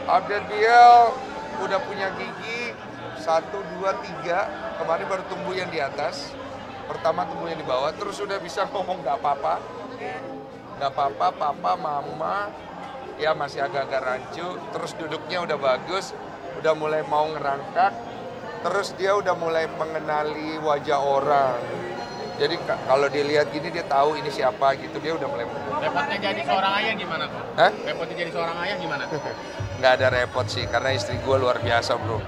Update Biel udah punya gigi 1, 2, 3. Kemarin baru tumbuh yang di atas. Pertama tumbuh yang di bawah. Terus udah bisa ngomong nggak apa-apa. Nggak apa-apa, papa, mama. Ya masih agak-agak rancu. Terus duduknya udah bagus. Udah mulai mau ngerangkak. Terus dia udah mulai mengenali wajah orang. Jadi kalau dilihat gini dia tahu ini siapa gitu. Dia udah mulai mengenali. Repotnya jadi seorang ayah gimana tuh? Hah? Repotnya jadi seorang ayah gimana? Nggak ada repot sih, karena istri gue luar biasa bro.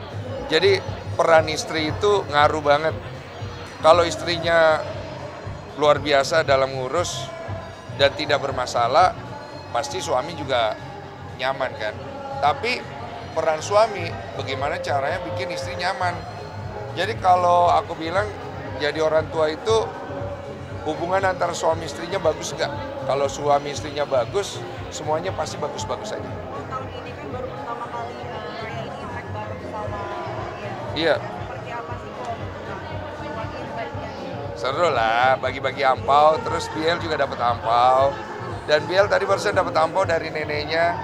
Jadi peran istri itu ngaruh banget. Kalau istrinya luar biasa dalam ngurus dan tidak bermasalah, pasti suami juga nyaman kan. Tapi peran suami, bagaimana caranya bikin istri nyaman. Jadi kalau aku bilang jadi orang tua itu hubungan antara suami istrinya bagus nggak? Kalau suami istrinya bagus, semuanya pasti bagus-bagus aja. Tahun ini kan baru pertama kali kayak ini impact bareng sama Iya. seperti apa sih kok impact-nya? Seru lah, bagi-bagi ampau, terus Biel juga dapat ampau. Dan Biel tadi barusan dapat ampau dari neneknya.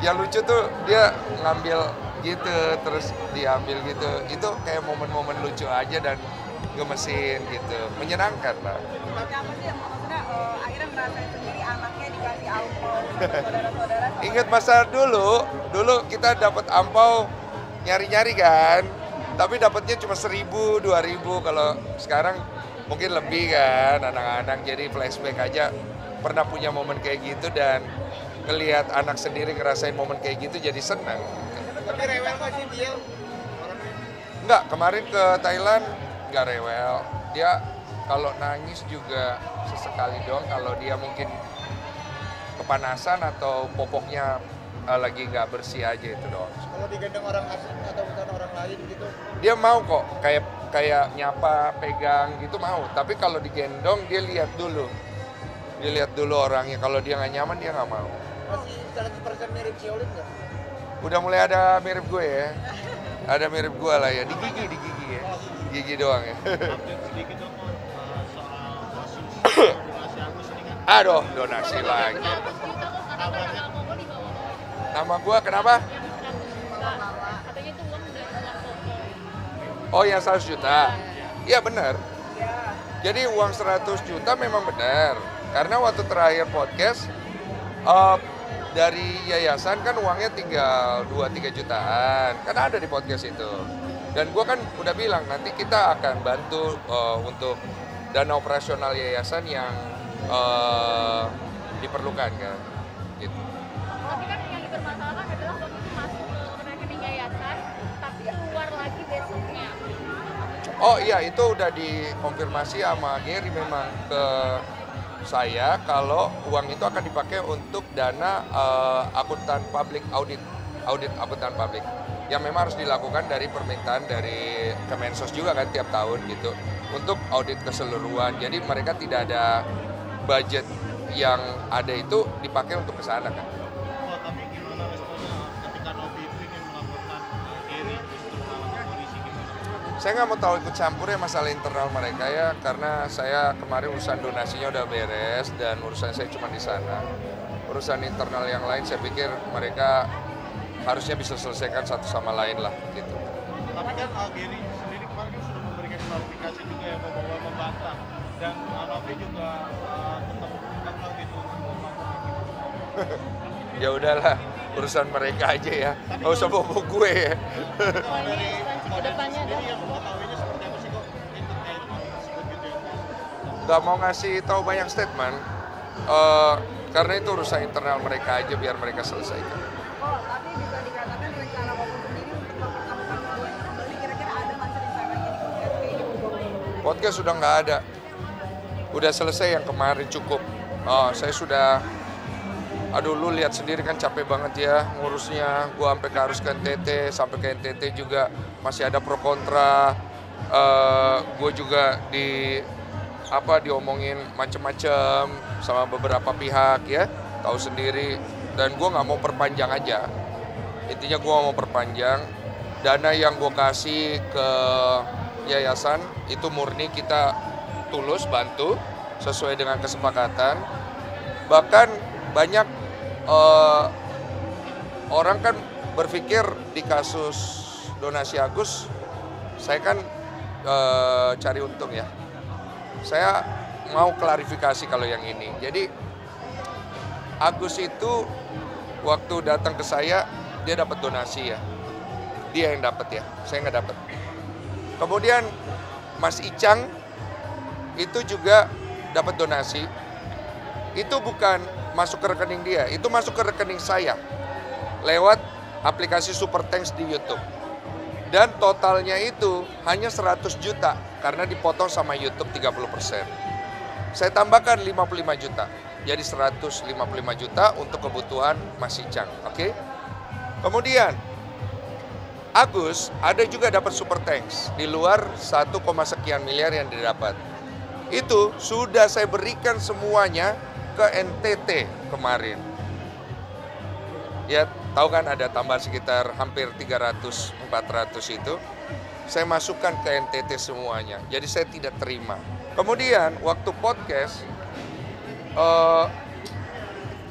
Yang lucu tuh dia ngambil gitu, terus diambil gitu. Itu kayak momen-momen lucu aja dan gemesin gitu, menyenangkan lah. Impactnya apa sih yang maksudnya akhirnya ngerasain sendiri anaknya dikasih ampau sama saudara-saudara? Ingat masa dulu kita dapat ampau nyari-nyari kan, tapi dapatnya cuma 1.000, 2.000. Kalau sekarang mungkin lebih kan anak-anak, jadi flashback aja pernah punya momen kayak gitu dan ngelihat anak sendiri ngerasain momen kayak gitu jadi senang. Tapi rewel nggak sih dia? Enggak, kemarin ke Thailand nggak rewel. Dia kalau nangis juga sesekali doang kalau dia mungkin kepanasan atau popoknya lagi nggak bersih aja itu doang. Kalau digendong orang asing atau bukan orang lain gitu? Dia mau kok kayak nyapa, pegang gitu mau. Tapi kalau digendong dia lihat dulu. Dia lihat dulu orangnya. Kalau dia nggak nyaman dia nggak mau. Masih 100% mirip Xiaolin nggak? Udah mulai ada mirip gue ya. Ada mirip gue lah ya. Di gigi ya. Gigi doang ya. Update sedikit dong soal donasi Agus ini kan. Aduh, donasi lagi. Kabarnya Nama gue kenapa? Katanya itu uang udah uang foto. Oh yang 100 juta. Iya benar. Ya. Jadi uang 100 juta memang benar. Karena waktu terakhir podcast dari yayasan kan uangnya tinggal 2-3 jutaan. Kan ada di podcast itu. Dan gue kan udah bilang nanti kita akan bantu untuk dana operasional yayasan yang diperlukan kan. Gitu. Tapi kan yang dipermasalahkan adalah uang itu masuk ke rekening yayasan, tapi keluar lagi besoknya. Oh iya itu udah dikonfirmasi sama Gary memang ke saya kalau uang itu akan dipakai untuk dana akuntan publik audit akuntan publik yang memang harus dilakukan dari permintaan dari Kemensos juga kan tiap tahun gitu untuk audit keseluruhan. Jadi mereka tidak ada budget yang ada itu dipakai untuk ke sana kan. Oh, tapi gimana responnya ketika Novi itu ingin melaporkan Gary justru malah polisi gimana? Saya nggak mau tahu ikut campur ya masalah internal mereka ya, karena saya kemarin urusan donasinya udah beres dan urusan saya cuma di sana. Urusan internal yang lain saya pikir mereka harusnya bisa selesaikan satu sama lain lah gitu. Tapi kan Gary sendiri kemarin kan sudah memberikan klarifikasi juga ya bahwa membantah dan Novi juga tetap mengungkapkan gitu untuk melaporkan gitu. Ya udahlah, urusan mereka aja ya, nggak usah bawa gue ya. Dari Kedepannya ada sendiri yang mengetahuinya seperti apa sih kok terkait hal tersebut gitu ya? Nggak mau ngasih tahu banyak statement, karena itu urusan internal mereka aja biar mereka selesaikan. Oh, tapi bisa dikatakan rencana Bapak sendiri untuk mempertemukan keduanya kembali kira-kira ada nggak sih rencananya di podcast kayak gitu? Podcast sudah nggak ada, udah selesai yang kemarin cukup. Saya sudah, aduh lu lihat sendiri kan capek banget ya ngurusnya. Gua sampai harus ke NTT, sampai ke NTT juga masih ada pro kontra. Gue juga diomongin macem-macem sama beberapa pihak ya, tahu sendiri. Dan gue nggak mau perpanjang aja. Intinya gue mau perpanjang. Dana yang gue kasih ke yayasan itu murni kita tulus bantu sesuai dengan kesepakatan. Bahkan banyak orang kan berpikir di kasus donasi Agus, saya kan cari untung ya. Saya mau klarifikasi kalau yang ini. Jadi Agus itu waktu datang ke saya, dia dapat donasi ya. Dia yang dapat ya, saya nggak dapat. Kemudian Mas Icang itu juga dapat donasi. Itu bukan masuk ke rekening dia, itu masuk ke rekening saya lewat aplikasi Super Thanks di YouTube. Dan totalnya itu hanya 100 juta karena dipotong sama YouTube 30%. Saya tambahkan 55 juta. Jadi 155 juta untuk kebutuhan Mas Icang, oke? Kemudian Agus ada juga dapat Super Thanks di luar 1, sekian miliar yang didapat. Itu sudah saya berikan semuanya ke NTT kemarin. Ya, tahu kan ada tambahan sekitar hampir 300-400 itu. Saya masukkan ke NTT semuanya. Jadi saya tidak terima. Kemudian waktu podcast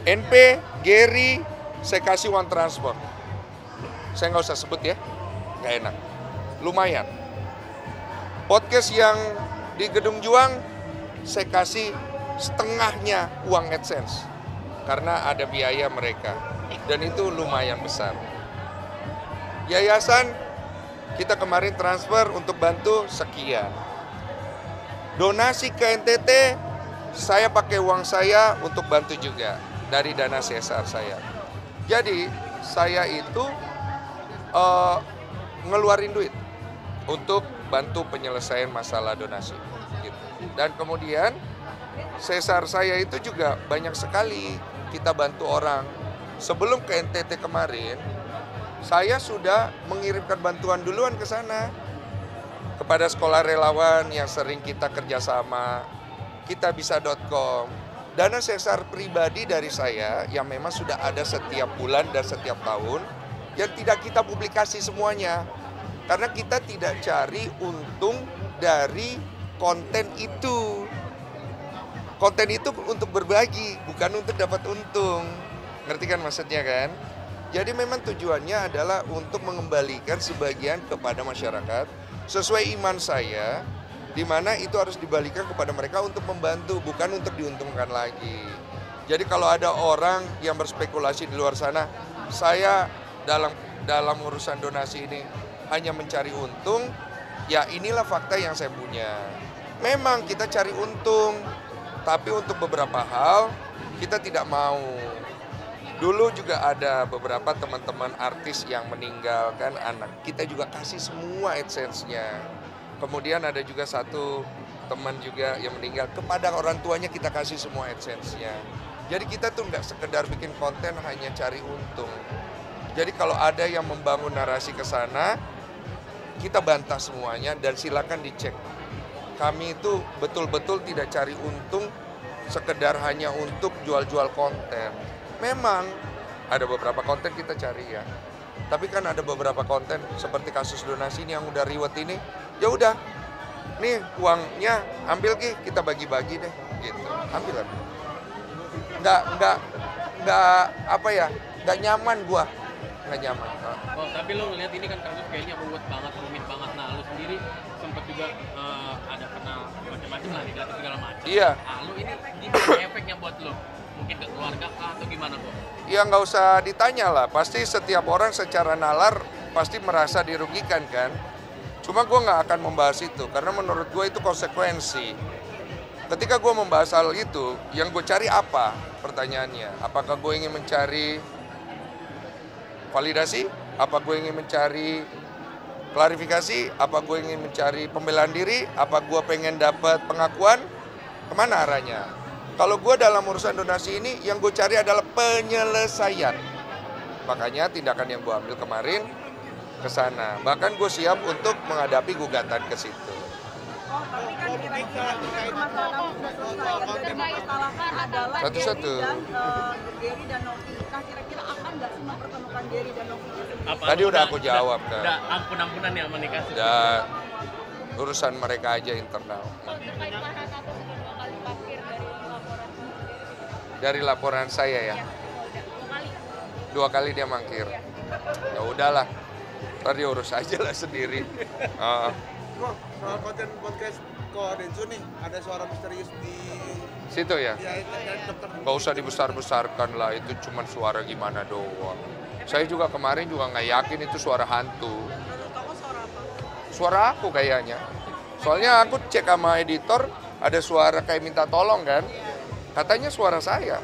NP, Gary, saya kasih uang transfer. Saya nggak usah sebut ya, nggak enak. Lumayan. Podcast yang di Gedung Juang, saya kasih setengahnya uang AdSense. Karena ada biaya mereka. Dan itu lumayan besar. Yayasan, kita kemarin transfer untuk bantu sekian. Donasi ke NTT, saya pakai uang saya untuk bantu juga. Dari dana CSR saya. Jadi, saya itu ngeluarin duit untuk bantu penyelesaian masalah donasi. Gitu. Dan kemudian CSR saya itu juga banyak sekali kita bantu orang. Sebelum ke NTT kemarin, saya sudah mengirimkan bantuan duluan ke sana. Kepada sekolah relawan yang sering kita kerjasama, kitabisa.com. Dana CSR pribadi dari saya yang memang sudah ada setiap bulan dan setiap tahun, yang tidak kita publikasi semuanya. Karena kita tidak cari untung dari konten itu. Konten itu untuk berbagi, bukan untuk dapat untung. Ngerti kan maksudnya kan? Jadi memang tujuannya adalah untuk mengembalikan sebagian kepada masyarakat sesuai iman saya, di mana itu harus dibalikan kepada mereka untuk membantu, bukan untuk diuntungkan lagi. Jadi kalau ada orang yang berspekulasi di luar sana, saya dalam urusan donasi ini hanya mencari untung, ya inilah fakta yang saya punya. Memang kita cari untung, tapi untuk beberapa hal kita tidak mau. Dulu juga ada beberapa teman-teman artis yang meninggalkan anak. Kita juga kasih semua AdSense-nya. Kemudian ada juga satu teman juga yang meninggal. Kepada orang tuanya kita kasih semua AdSense-nya. Jadi kita tuh nggak sekedar bikin konten hanya cari untung. Jadi kalau ada yang membangun narasi ke sana, kita bantah semuanya dan silakan dicek. Kami itu betul-betul tidak cari untung sekedar hanya untuk jual-jual konten. Memang ada beberapa konten kita cari ya. Tapi kan ada beberapa konten seperti kasus donasi ini yang udah riwet ini, ya udah. Nih uangnya ambil Ki, kita bagi-bagi deh gitu. Ambil. Nggak apa ya? Nggak nyaman gua. Nggak nyaman. Oh, tapi lo ngeliat ini kan kasus kayaknya ruwet banget, rumit banget. Nah, lo sendiri sempat juga ada kena macam-macam lah, dilatih segala macam. Iya. Nah, lo ini gimana efeknya buat lo? Mungkin ke keluarga kah atau gimana kok? Ya nggak usah ditanya lah, pasti setiap orang secara nalar pasti merasa dirugikan kan. Cuma gue nggak akan membahas itu, karena menurut gue itu konsekuensi. Ketika gue membahas hal itu, yang gue cari apa pertanyaannya? Apakah gue ingin mencari validasi? Apa gue ingin mencari klarifikasi? Apa gue ingin mencari pembelaan diri? Apa gue pengen dapat pengakuan? Kemana arahnya? Kalau gue dalam urusan donasi ini, yang gue cari adalah penyelesaian. Makanya tindakan yang gue ambil kemarin ke sana. Bahkan gue siap untuk menghadapi gugatan ke situ. Oh, tapi kan kira-kira permasalahan sudah selesai. Yang tidak dipermasalahkan adalah Satu-satu. Gary dan Novi. Nah, kira-kira akan nggak sih mempertemukan Gary dan Novi? Tadi udah aku jawab kan. Udah ampun-ampunan ya menikah. Dan urusan mereka aja internal. Terkait Farhan aku sudah 2 kali parkir dari laporan Dari laporan saya ya, ya, udah 2 kali. 2 kali dia mangkir. Ya udahlah, ntar diurus aja lah sendiri. Kok soal konten podcast Ko Densu nih, ada suara misterius di Situ ya, dokter. nggak usah dibesar-besarkan lah, itu cuman suara gimana doang. Saya juga kemarin juga nggak yakin itu suara hantu. Menurut kamu suara apa? Suara aku kayaknya. Soalnya aku cek sama editor, ada suara kayak minta tolong kan. Katanya suara saya.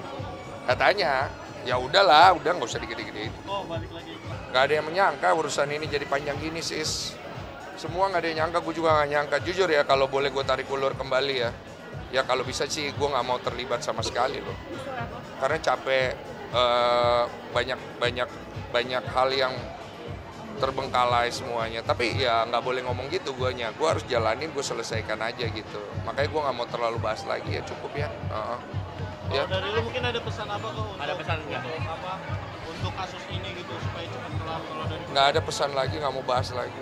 Katanya, ya udahlah, udah nggak usah digede-gedein. Oh, balik lagi. Nggak ada yang menyangka urusan ini jadi panjang gini sis. Semua nggak ada yang nyangka, gue juga nggak nyangka. Jujur ya, kalau boleh gue tarik ulur kembali ya. Ya kalau bisa sih gue nggak mau terlibat sama sekali loh. Karena capek, banyak hal yang terbengkalai semuanya. Tapi ya nggak boleh ngomong gitu guanya. Gue harus jalanin, gue selesaikan aja gitu. Makanya gue nggak mau terlalu bahas lagi ya, cukup ya. Ya. Kalau dari lu mungkin ada pesan apa kok? Ada pesan nggak? Untuk kasus ini gitu supaya cepat kelar kalau dari Nggak ada pesan lagi, nggak mau bahas lagi.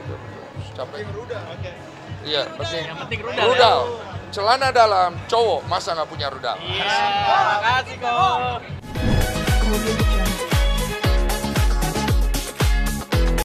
Capek. Rudal. Oke. Iya, penting. Yang penting rudal. Rudal. Celana dalam cowok, masa nggak punya rudal? Iya, makasih kok.